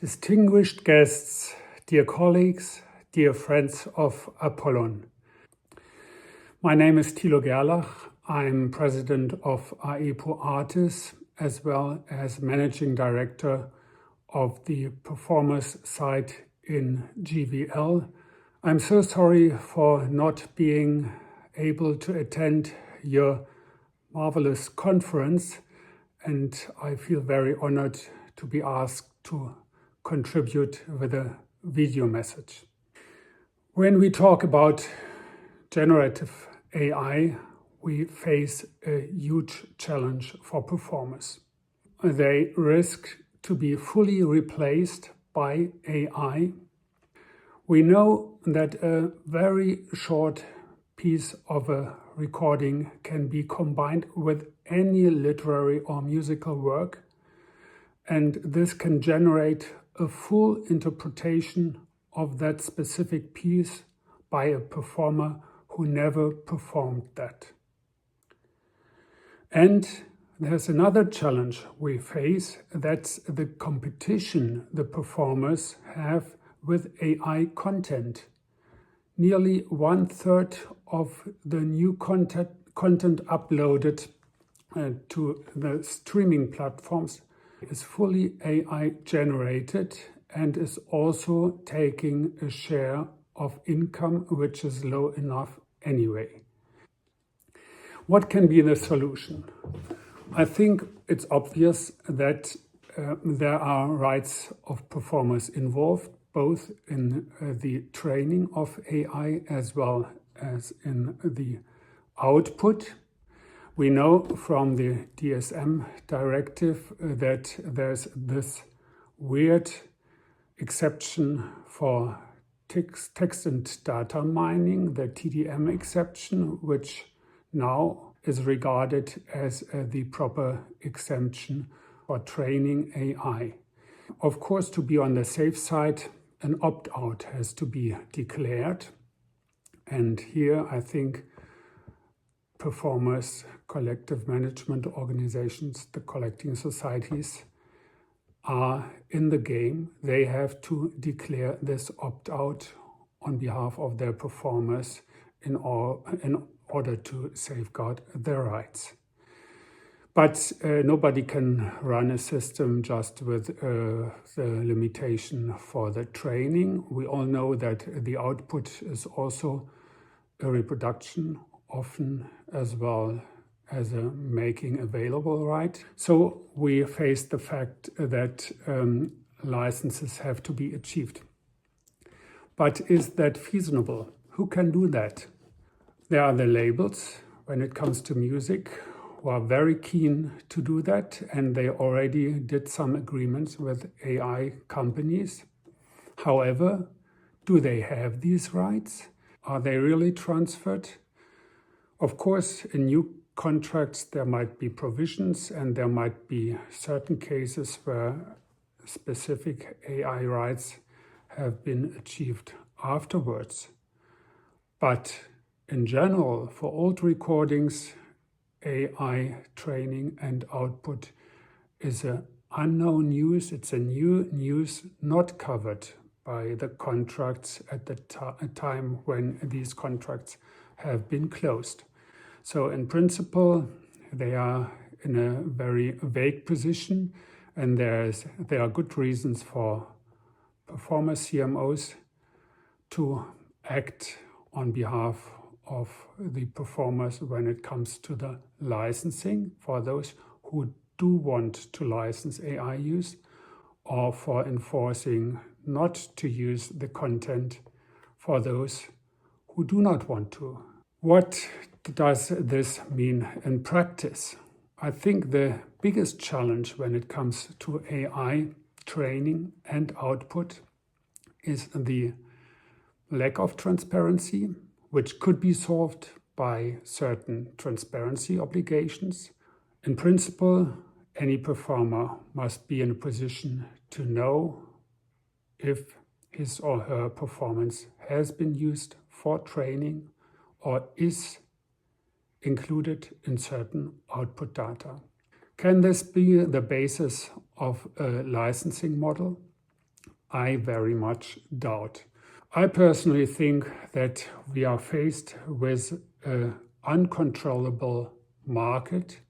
Distinguished guests, dear colleagues, dear friends of APOLLON. My name is Tilo Gerlach. I'm president of AEPO ARTIS as well as managing director of the performers site in GVL. I'm so sorry for not being able to attend your marvelous conference, and I feel very honored to be asked to contribute with a video message. When we talk about generative AI, we face a huge challenge for performers. They risk to be fully replaced by AI. We know that a very short piece of a recording can be combined with any literary or musical work, and this can generate a full interpretation of that specific piece by a performer who never performed that. And there's another challenge we face, that's the competition the performers have with AI content. Nearly 1/3 of the new content uploaded to the streaming platforms is fully AI generated and is also taking a share of income which is low enough anyway. What can be the solution? I think it's obvious that there are rights of performers involved, both in the training of AI as well as in the output. We know from the DSM directive that there's this weird exception for text and data mining, the TDM exception, which now is regarded as the proper exemption for training AI. Of course, to be on the safe side, an opt-out has to be declared. And here I think performers, collective management organizations, the collecting societies are in the game. They have to declare this opt-out on behalf of their performers in order to safeguard their rights. But nobody can run a system just with the limitation for the training. We all know that the output is also a reproduction, often as well as a making available right. So we face the fact that licenses have to be achieved. But is that feasible? Who can do that? There are the labels when it comes to music who are very keen to do that, and they already did some agreements with AI companies. However, do they have these rights? Are they really transferred? Of course, in new contracts there might be provisions and there might be certain cases where specific AI rights have been achieved afterwards. But in general, for old recordings, AI training and output is an unknown use. It's a new news not covered by the contracts at the time when these contracts have been closed. So in principle, they are in a very vague position, and there are good reasons for performer CMOs to act on behalf of the performers when it comes to the licensing for those who do want to license AI use, or for enforcing not to use the content for those who do not want to. What does this mean in practice? I think the biggest challenge when it comes to AI training and output is the lack of transparency, which could be solved by certain transparency obligations. In principle, any performer must be in a position to know if his or her performance has been used for training or is included in certain output data. Can this be the basis of a licensing model? I very much doubt. I personally think that we are faced with an uncontrollable market,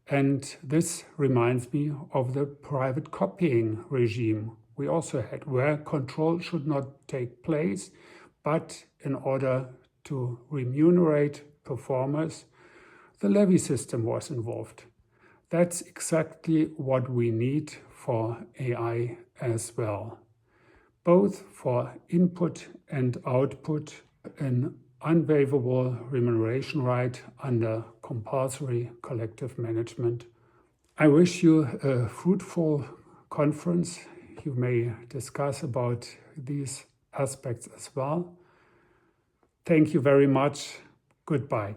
and this reminds me of the private copying regime we also had, where control should not take place, but in order to remunerate performers, the levy system was involved. That's exactly what we need for AI as well, both for input and output, an unwaivable remuneration right under compulsory collective management. I wish you a fruitful conference. You may discuss about these aspects as well. Thank you very much. Goodbye.